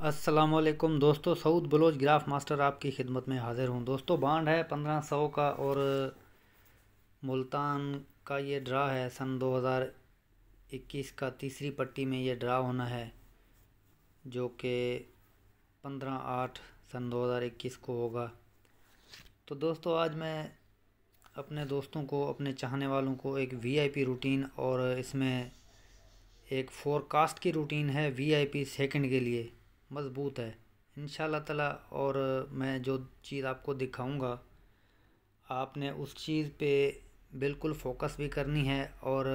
अस्सलामुअलैकुम दोस्तों, Saud Bloch graph master आपकी खिदमत में हाज़िर हूँ। दोस्तों बांड है 1500 का और मुल्तान का ये ड्रा है। सन 2021 का तीसरी पट्टी में ये ड्रा होना है, जो कि 15/8 सन 2021 को होगा। तो दोस्तों आज मैं अपने दोस्तों को, अपने चाहने वालों को एक वीआईपी रूटीन और इसमें एक फोरकास्ट की रूटीन है वीआईपी सेकंड के लिए, मज़बूत है इंशाल्लाह ताला। और मैं जो चीज़ आपको दिखाऊंगा, आपने उस चीज़ पे बिल्कुल फोकस भी करनी है और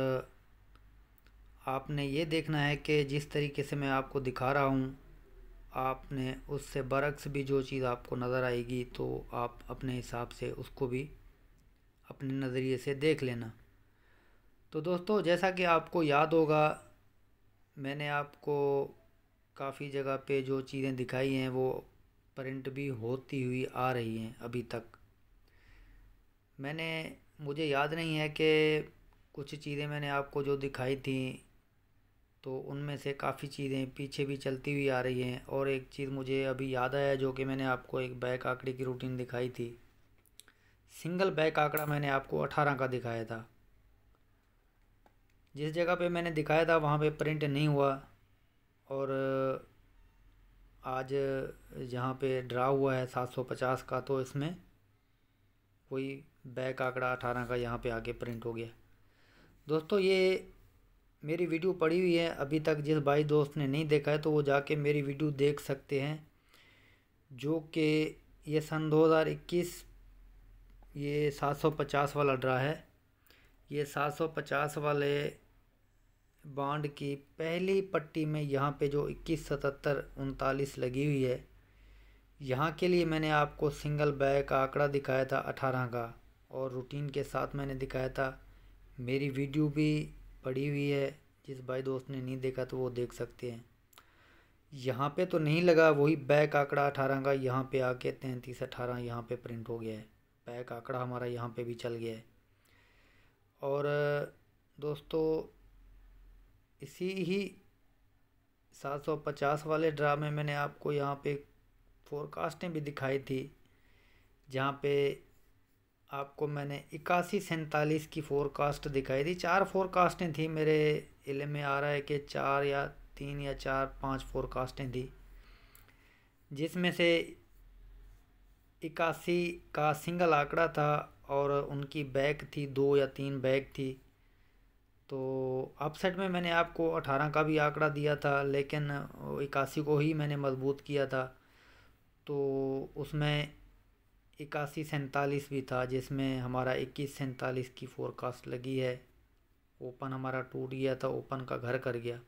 आपने ये देखना है कि जिस तरीके से मैं आपको दिखा रहा हूँ, आपने उससे बरक्स भी जो चीज़ आपको नज़र आएगी तो आप अपने हिसाब से उसको भी अपने नज़रिए से देख लेना। तो दोस्तों जैसा कि आपको याद होगा, मैंने आपको काफ़ी जगह पे जो चीज़ें दिखाई हैं वो प्रिंट भी होती हुई आ रही हैं अभी तक। मुझे याद नहीं है कि कुछ चीज़ें मैंने आपको जो दिखाई थी तो उनमें से काफ़ी चीज़ें पीछे भी चलती हुई आ रही हैं। और एक चीज़ मुझे अभी याद आया, जो कि मैंने आपको एक बैक आंकड़े की रूटीन दिखाई थी। सिंगल बैक आंकड़ा मैंने आपको 18 का दिखाया था। जिस जगह पे मैंने दिखाया था वहाँ पे प्रिंट नहीं हुआ, और आज जहाँ पे ड्रा हुआ है 750 का, तो इसमें वही बैक आंकड़ा 18 का यहाँ पे आके प्रिंट हो गया। दोस्तों ये मेरी वीडियो पड़ी हुई है, अभी तक जिस भाई दोस्त ने नहीं देखा है तो वो जाके मेरी वीडियो देख सकते हैं, जो कि ये सन 2021 ये 750 वाला ड्रा है। ये 750 वाले बॉन्ड की पहली पट्टी में यहाँ पे जो 21, 77, 39 लगी हुई है, यहाँ के लिए मैंने आपको सिंगल बैक आंकड़ा दिखाया था 18 का, और रूटीन के साथ मैंने दिखाया था। मेरी वीडियो भी पड़ी हुई है, जिस भाई दोस्त ने नहीं देखा तो वो देख सकते हैं। यहाँ पे तो नहीं लगा वही बैक आंकड़ा 18 का, यहाँ पे आके 33, 18 यहाँ पे प्रिंट हो गया है। बैक आंकड़ा हमारा यहाँ पे भी चल गया है। और दोस्तों इसी ही 750 वाले ड्रा में मैंने आपको यहाँ पे फोरकास्टें भी दिखाई थी, जहाँ पे आपको मैंने 81, 47 की फोरकास्ट दिखाई थी। 4 फोरकास्टें थी, मेरे इल्म में आ रहा है कि 4 या 3 या 4, 5 फोरकास्टें थी, जिसमें से 81 का सिंगल आंकड़ा था और उनकी बैक थी, 2 या 3 बैक थी। तो अपसेट में मैंने आपको 18 का भी आंकड़ा दिया था, लेकिन 81 को ही मैंने मजबूत किया था। तो उसमें 81, 47 भी था, जिसमें हमारा 21, 47 की फोरकास्ट लगी है। ओपन हमारा टूट गया था, ओपन का घर कर गया।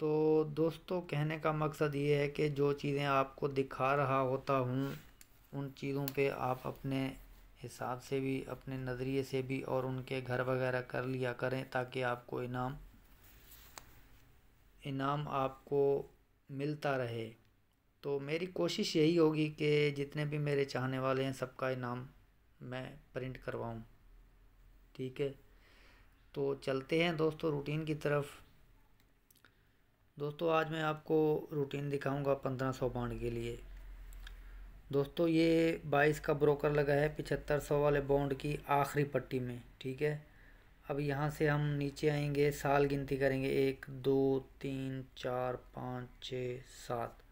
तो दोस्तों कहने का मकसद ये है कि जो चीज़ें आपको दिखा रहा होता हूँ, उन चीज़ों पे आप अपने हिसाब से भी, अपने नज़रिए से भी और उनके घर वगैरह कर लिया करें, ताकि आपको इनाम आपको मिलता रहे। तो मेरी कोशिश यही होगी कि जितने भी मेरे चाहने वाले हैं सबका इनाम मैं प्रिंट करवाऊँ। ठीक है, तो चलते हैं दोस्तों रूटीन की तरफ। दोस्तों आज मैं आपको रूटीन दिखाऊंगा 1500 बॉन्ड के लिए। दोस्तों ये 22 का ब्रोकर लगा है 7500 वाले बॉन्ड की आखिरी पट्टी में। ठीक है, अब यहाँ से हम नीचे आएंगे, साल गिनती करेंगे, 1, 2, 3, 4, 5, 6, 7।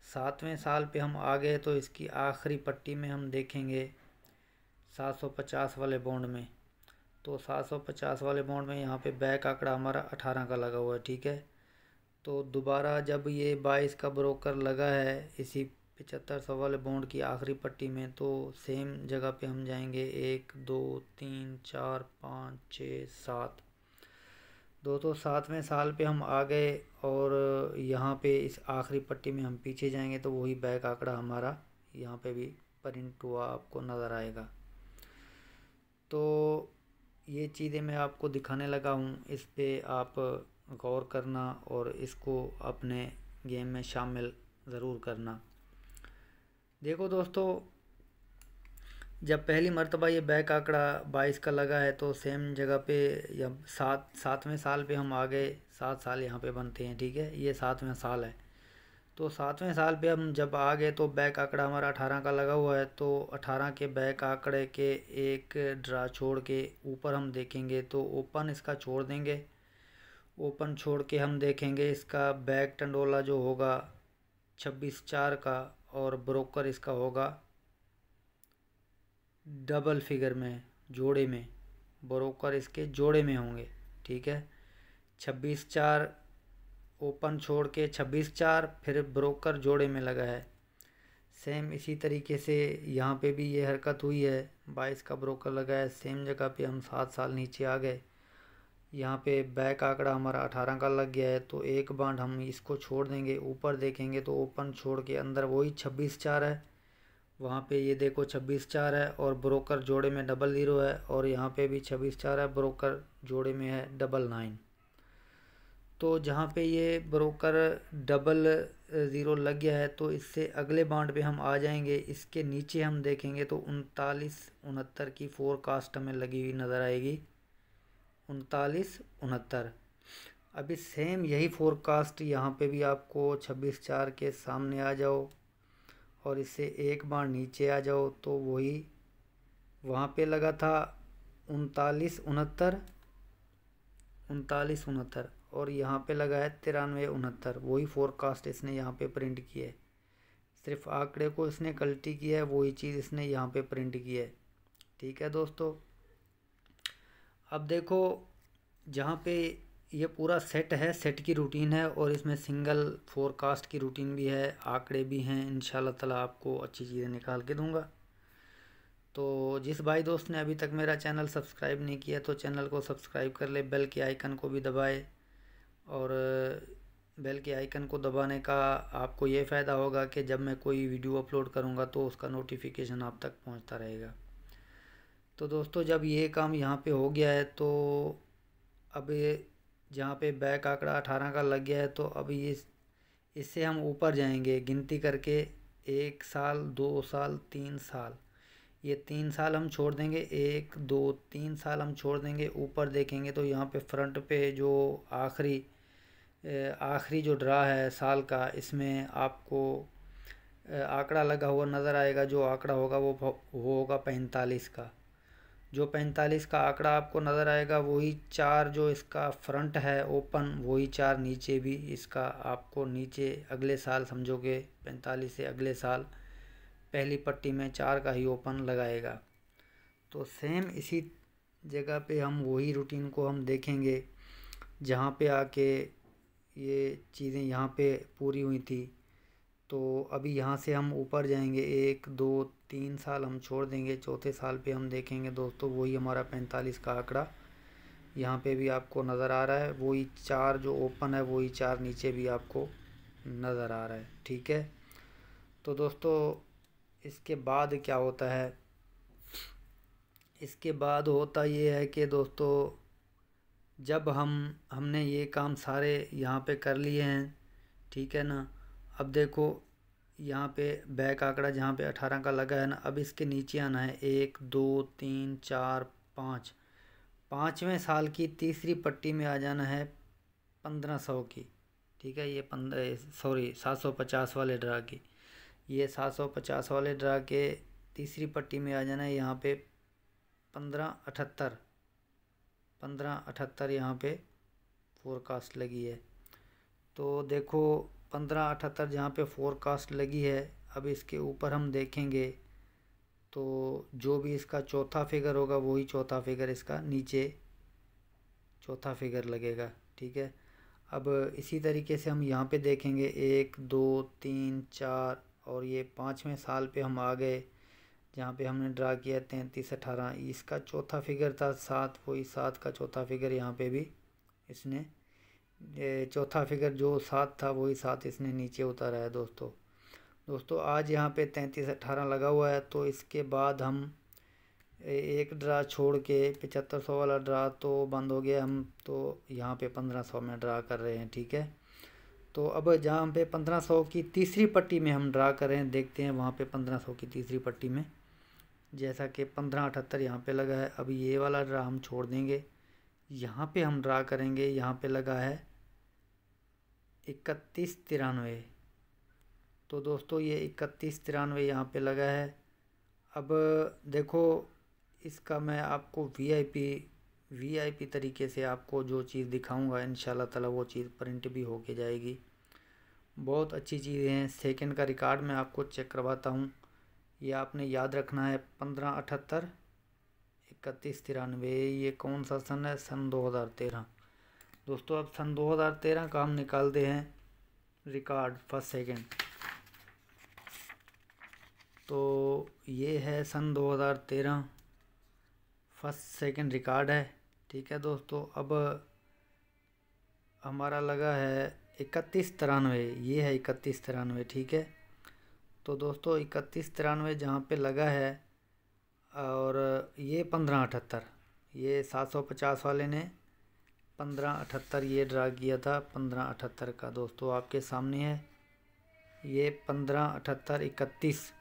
7वें साल पे हम आ गए, तो इसकी आखिरी पट्टी में हम देखेंगे 750 वाले बॉन्ड में। तो 750 वाले बॉन्ड में यहाँ पे बैक आंकड़ा हमारा 18 का लगा हुआ है। ठीक है, तो दोबारा जब ये 22 का ब्रोकर लगा है इसी 7500 वाले बॉन्ड की आखिरी पट्टी में, तो सेम जगह पे हम जाएंगे, 1, 2, 3, 4, 5, 6, 7। दोस्तों 7वें साल पे हम आ गए, और यहाँ पे इस आखिरी पट्टी में हम पीछे जाएंगे तो वही बैक आंकड़ा हमारा यहाँ पे भी प्रिंट हुआ आपको नज़र आएगा। तो ये चीज़ें मैं आपको दिखाने लगा हूँ, इस पे आप गौर करना और इसको अपने गेम में शामिल ज़रूर करना। देखो दोस्तों, जब पहली मर्तबा ये बैक आंकड़ा 22 का लगा है, तो सेम जगह पे जब 7वें साल पे हम आ गए, 7 साल यहाँ पे बनते हैं। ठीक है, ये 7वां साल है। तो 7वें साल पे हम जब आ गए तो बैक आंकड़ा हमारा 18 का लगा हुआ है, तो 18 के बैक आंकड़े के एक ड्रा छोड़ के ऊपर हम देखेंगे तो ओपन इसका छोड़ देंगे। ओपन छोड़ के हम देखेंगे इसका बैक टंडोला जो होगा 26/4 का, और ब्रोकर इसका होगा डबल फिगर में, जोड़े में, ब्रोकर इसके जोड़े में होंगे। ठीक है, 26/4 ओपन छोड़ के 26/4 फिर ब्रोकर जोड़े में लगा है। सेम इसी तरीके से यहाँ पे भी ये हरकत हुई है, 22 का ब्रोकर लगा है। सेम जगह पे हम 7 साल नीचे आ गए, यहाँ पे बैक आंकड़ा हमारा 18 का लग गया है, तो एक बांड हम इसको छोड़ देंगे। ऊपर देखेंगे तो ओपन छोड़ के अंदर वही 26/4 है, वहाँ पे ये देखो 26/4 है, और ब्रोकर जोड़े में 00 है, और यहाँ पे भी 26/4 है, ब्रोकर जोड़े में है 99। तो जहाँ पे ये ब्रोकर 00 लग गया है, तो इससे अगले बांड पे हम आ जाएंगे। इसके नीचे हम देखेंगे तो 39-69 की फोरकास्ट हमें लगी हुई नज़र आएगी, 39-69। अभी सेम यही फोरकास्ट यहाँ पे भी आपको 26/4 के सामने आ जाओ और इससे एक बार नीचे आ जाओ तो वही वहाँ पे लगा था 39-69, और यहाँ पे लगा है 93-69। वही फोरकास्ट इसने यहाँ पे प्रिंट की है, सिर्फ आंकड़े को इसने गलती की है, वही चीज़ इसने यहाँ पे प्रिंट की है। ठीक है दोस्तों, अब देखो जहाँ पे ये पूरा सेट है, सेट की रूटीन है, और इसमें सिंगल फोरकास्ट की रूटीन भी है, आंकड़े भी हैं। इंशाल्लाह ताला आपको अच्छी चीज़ें निकाल के दूंगा। तो जिस भाई दोस्त ने अभी तक मेरा चैनल सब्सक्राइब नहीं किया तो चैनल को सब्सक्राइब कर ले, बेल के आइकन को भी दबाए, और बेल के आइकन को दबाने का आपको ये फ़ायदा होगा कि जब मैं कोई वीडियो अपलोड करूँगा तो उसका नोटिफिकेशन आप तक पहुँचता रहेगा। तो दोस्तों जब ये काम यहाँ पे हो गया है, तो अब जहाँ पे बैक आंकड़ा 18 का लग गया है, तो अब ये इससे हम ऊपर जाएंगे गिनती करके 1 साल, 2 साल, 3 साल। ये 3 साल हम छोड़ देंगे, 1 2 3 साल हम छोड़ देंगे। ऊपर देखेंगे तो यहाँ पे फ्रंट पे जो आखिरी जो ड्रा है साल का, इसमें आपको आंकड़ा लगा हुआ नज़र आएगा। जो आंकड़ा होगा वो होगा 45 का। जो 45 का आंकड़ा आपको नज़र आएगा, वही 4 जो इसका फ्रंट है ओपन, वही 4 नीचे भी इसका आपको नीचे अगले साल समझोगे 45 से अगले साल पहली पट्टी में 4 का ही ओपन लगाएगा। तो सेम इसी जगह पे हम वही रूटीन को हम देखेंगे जहाँ पे आके ये चीज़ें यहाँ पे पूरी हुई थी। तो अभी यहाँ से हम ऊपर जाएंगे, 1 2 3 साल हम छोड़ देंगे। चौथे साल पे हम देखेंगे दोस्तों वही हमारा 45 का आंकड़ा यहाँ पे भी आपको नज़र आ रहा है। वही 4 जो ओपन है, वही 4 नीचे भी आपको नज़र आ रहा है। ठीक है, तो दोस्तों इसके बाद क्या होता है, इसके बाद होता ये है कि दोस्तों जब हमने ये काम सारे यहाँ पे कर लिए हैं, ठीक है ना। अब देखो यहाँ पे बैक आंकड़ा जहाँ पे 18 का लगा है ना, अब इसके नीचे आना है 1 2 3 4 5। 5वें साल की तीसरी पट्टी में आ जाना है 1500 की। ठीक है, ये 750 वाले ड्रा की, ये 750 वाले ड्रा के तीसरी पट्टी में आ जाना है यहाँ पे 1578 यहाँ पे फोरकास्ट लगी है। तो देखो 1578 जहाँ पे फोरकास्ट लगी है, अब इसके ऊपर हम देखेंगे तो जो भी इसका चौथा फिगर होगा वही चौथा फिगर इसका नीचे चौथा फिगर लगेगा। ठीक है, अब इसी तरीके से हम यहाँ पे देखेंगे 1 2 3 4, और ये 5वें साल पे हम आ गए जहाँ पे हमने ड्रा किया 33-18। इसका चौथा फिगर था 7, वही 7 का चौथा फिगर यहाँ पे भी इसने चौथा फिगर जो 7 था वही 7 इसने नीचे उतारा है। दोस्तों आज यहाँ पे 33-18 लगा हुआ है। तो इसके बाद हम एक ड्रा छोड़ के 7500 वाला ड्रा तो बंद हो गया, हम तो यहाँ पे 1500 में ड्रा कर रहे हैं। ठीक है, तो अब जहाँ पे 1500 की तीसरी पट्टी में हम ड्रा कर रहे हैं, देखते हैं वहाँ पे 1500 की तीसरी पट्टी में जैसा कि 1578 यहाँ पे लगा है। अब ये वाला ड्रा हम छोड़ देंगे, यहाँ पे हम ड्रा करेंगे, यहाँ पे लगा है 3193। तो दोस्तों ये 3193 यहाँ पे लगा है। अब देखो इसका मैं आपको वीआईपी तरीके से आपको जो चीज़ दिखाऊंगा इंशाल्लाह ताला वो चीज़ प्रिंट भी होके जाएगी। बहुत अच्छी चीज़ें हैं। सेकंड का रिकॉर्ड मैं आपको चेक करवाता हूँ। ये आपने याद रखना है 1578 3193। ये कौन सा सन है? सन 2013। दोस्तों अब सन 2013 का हम निकालते हैं रिकॉर्ड फर्स्ट सेकंड। तो ये है सन 2013 फर्स्ट सेकंड रिकॉर्ड है। ठीक है दोस्तों, अब हमारा लगा है 3193। ये है 3193। ठीक है, तो दोस्तों 3193 जहाँ पे लगा है, और ये 1578, ये 750 वाले ने 1578 ये ड्रा किया था 1578 का। दोस्तों आपके सामने है ये 1578 31।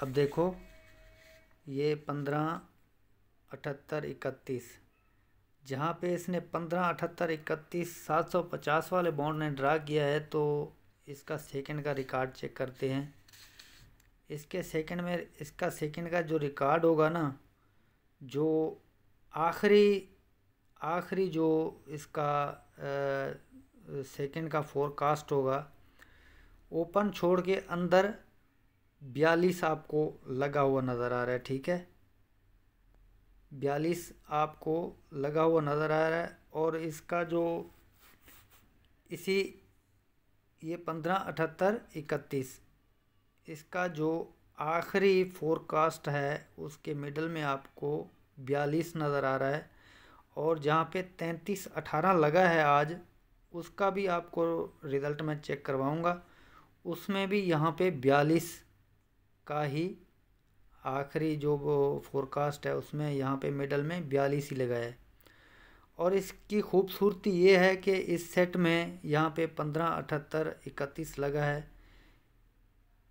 अब देखो ये 1578 31 जहाँ पे इसने 1578 31 750 वाले बॉन्ड ने ड्रा किया है, तो इसका सेकंड का रिकॉर्ड चेक करते हैं। इसके सेकंड में इसका सेकंड का जो रिकॉर्ड होगा ना, जो आखिरी जो इसका सेकंड का फोरकास्ट होगा, ओपन छोड़ के अंदर 42 आपको लगा हुआ नज़र आ रहा है। ठीक है, 42 आपको लगा हुआ नज़र आ रहा है। और इसका जो ये 1578 31 इसका जो आखिरी फोरकास्ट है उसके मिडल में आपको 42 नज़र आ रहा है। और जहाँ पे 3318 लगा है आज, उसका भी आपको रिज़ल्ट मैं चेक करवाऊँगा। उसमें भी यहाँ पे 42 का ही आखिरी जो वो फोरकास्ट है उसमें यहाँ पे मिडल में 42 ही लगा है। और इसकी खूबसूरती ये है कि इस सेट में यहाँ पे 1578 31 लगा है।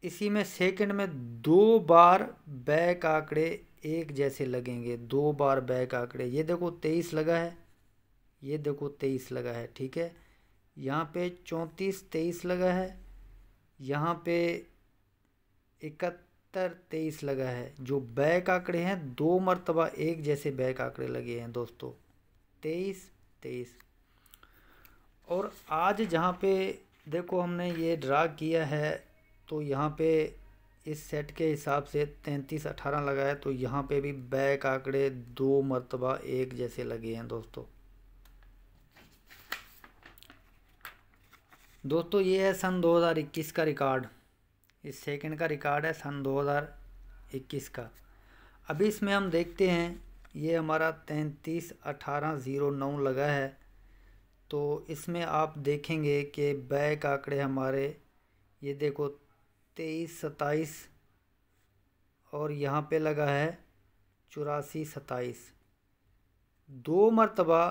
इसी में सेकंड में 2 बार बैक आंकड़े एक जैसे लगेंगे, 2 बार बैक आंकड़े। ये देखो 23 लगा है, ये देखो 23 लगा है। ठीक है, यहाँ पे 34 23 लगा है, यहाँ पे 71 23 लगा है। जो बैक आंकड़े हैं 2 मरतबा एक जैसे बैक आंकड़े लगे हैं दोस्तों, 23 23। और आज जहाँ पे देखो हमने ये ड्रा किया है, तो यहाँ पे इस सेट के हिसाब से 3318 लगा है, तो यहाँ पे भी बैक आंकड़े 2 मरतबा एक जैसे लगे हैं दोस्तों। ये है सन 2021 का रिकॉर्ड। इस सेकंड का रिकॉर्ड है सन 2021 का। अभी इसमें हम देखते हैं, ये हमारा 331809 लगा है। तो इसमें आप देखेंगे कि बैक आंकड़े हमारे ये देखो 23 27, और यहाँ पे लगा है 84 27। 2 मरतबा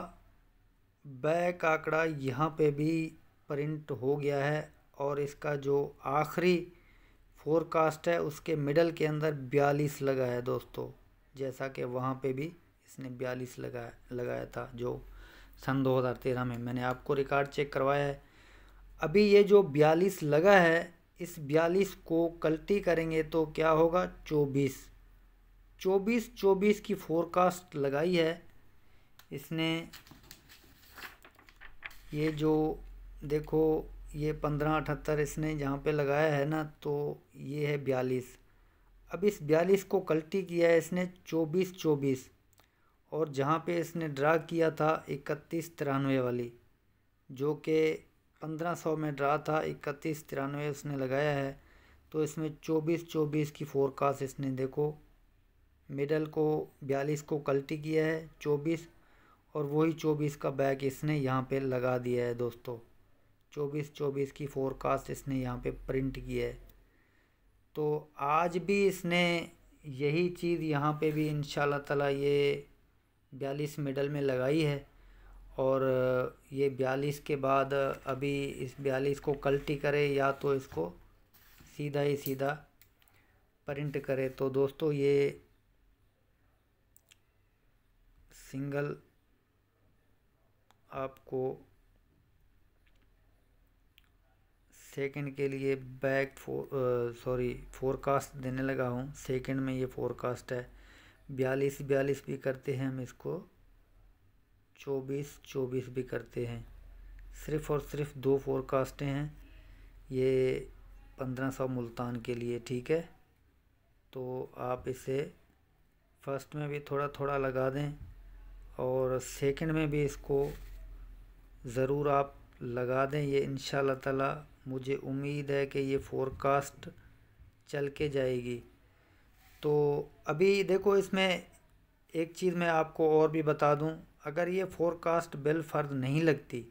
बैक आंकड़ा यहाँ पे भी प्रिंट हो गया है। और इसका जो आखिरी फोरकास्ट है उसके मिडल के अंदर 42 लगा है दोस्तों, जैसा कि वहाँ पे भी इसने 42 लगाया था जो सन 2013 में मैंने आपको रिकॉर्ड चेक करवाया है। अभी ये जो 42 लगा है, इस 42 को कल्टी करेंगे तो क्या होगा? 24 की फोरकास्ट लगाई है इसने। ये जो देखो ये 1578 इसने जहाँ पे लगाया है ना, तो ये है 42। अब इस 42 को कल्टी किया है इसने 24। और जहाँ पे इसने ड्रा किया था 3193 वाली, जो कि 1500 में ड्रा था, 3193 उसने लगाया है। तो इसमें 24 की फोरकास्ट इसने देखो मिडल को 42 को कल्टी किया है 24, और वही 24 का बैक इसने यहाँ पे लगा दिया है दोस्तों। 24 की फोरकास्ट इसने यहाँ पे प्रिंट की है। तो आज भी इसने यही चीज़ यहाँ पे भी इंशाल्लाह ताला ये 42 मिडल में लगाई है। और ये 42 के बाद अभी इस 42 को कल्टी करे या तो इसको सीधा ही सीधा प्रिंट करे। तो दोस्तों ये सिंगल आपको सेकंड के लिए फोरकास्ट देने लगा हूँ। सेकंड में ये फोरकास्ट है 42 भी करते हैं हम इसको, 24 भी करते हैं। सिर्फ़ और सिर्फ 2 फोरकास्टें हैं ये 1500 मुल्तान के लिए, ठीक है। तो आप इसे फर्स्ट में भी थोड़ा थोड़ा लगा दें और सेकंड में भी इसको ज़रूर आप लगा दें। ये इंशाल्लाह ताला मुझे उम्मीद है कि ये फोरकास्ट चल के जाएगी। तो अभी देखो, इसमें एक चीज़ मैं आपको और भी बता दूं, अगर ये फोरकास्ट बिल फ़र्ज नहीं लगती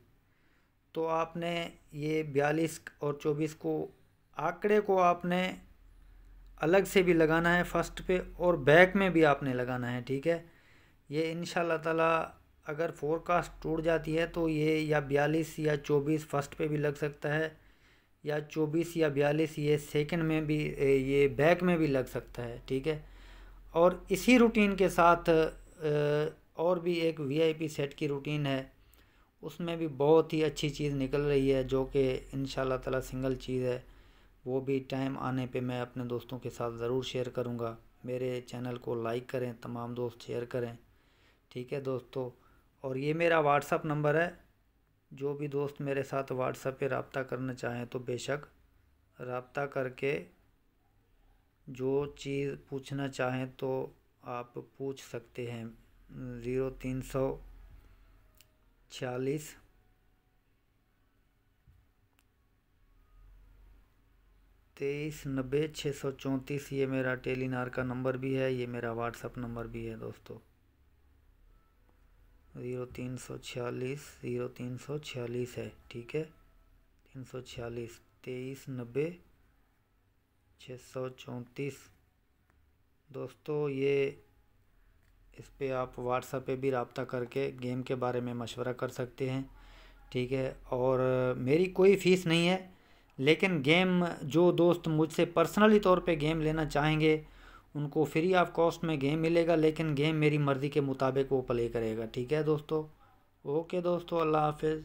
तो आपने ये 42 और 24 को आंकड़े को आपने अलग से भी लगाना है फर्स्ट पे, और बैक में भी आपने लगाना है, ठीक है। ये इंशाल्लाह ताला अगर फोरकास्ट टूट जाती है तो ये या 42 या 24 फर्स्ट पे भी लग सकता है, या 24 या 42 ये सेकंड में भी, ये बैक में भी लग सकता है, ठीक है। और इसी रूटीन के साथ और भी एक VIP सेट की रूटीन है, उसमें भी बहुत ही अच्छी चीज़ निकल रही है, जो कि इंशाल्लाह ताला सिंगल चीज़ है। वो भी टाइम आने पे मैं अपने दोस्तों के साथ ज़रूर शेयर करूँगा। मेरे चैनल को लाइक करें, तमाम दोस्त शेयर करें, ठीक है दोस्तों। और ये मेरा व्हाट्सअप नंबर है, जो भी दोस्त मेरे साथ व्हाट्सएप पे रब्ता करना चाहें तो बेशक रब्ता करके जो चीज़ पूछना चाहें तो आप पूछ सकते हैं। 0346 2390 634 ये मेरा टेलीनार का नंबर भी है, ये मेरा व्हाट्सअप नंबर भी है दोस्तों। 0346 है, ठीक है। 346 2390 634 दोस्तों। ये इस पे आप व्हाट्सएप पे भी रब्ता करके गेम के बारे में मशवरा कर सकते हैं, ठीक है। और मेरी कोई फ़ीस नहीं है, लेकिन गेम जो दोस्त मुझसे पर्सनली तौर पे गेम लेना चाहेंगे उनको फ्री ऑफ कॉस्ट में गेम मिलेगा, लेकिन गेम मेरी मर्ज़ी के मुताबिक वो प्ले करेगा, ठीक है दोस्तों। ओके दोस्तों, अल्लाह हाफिज़।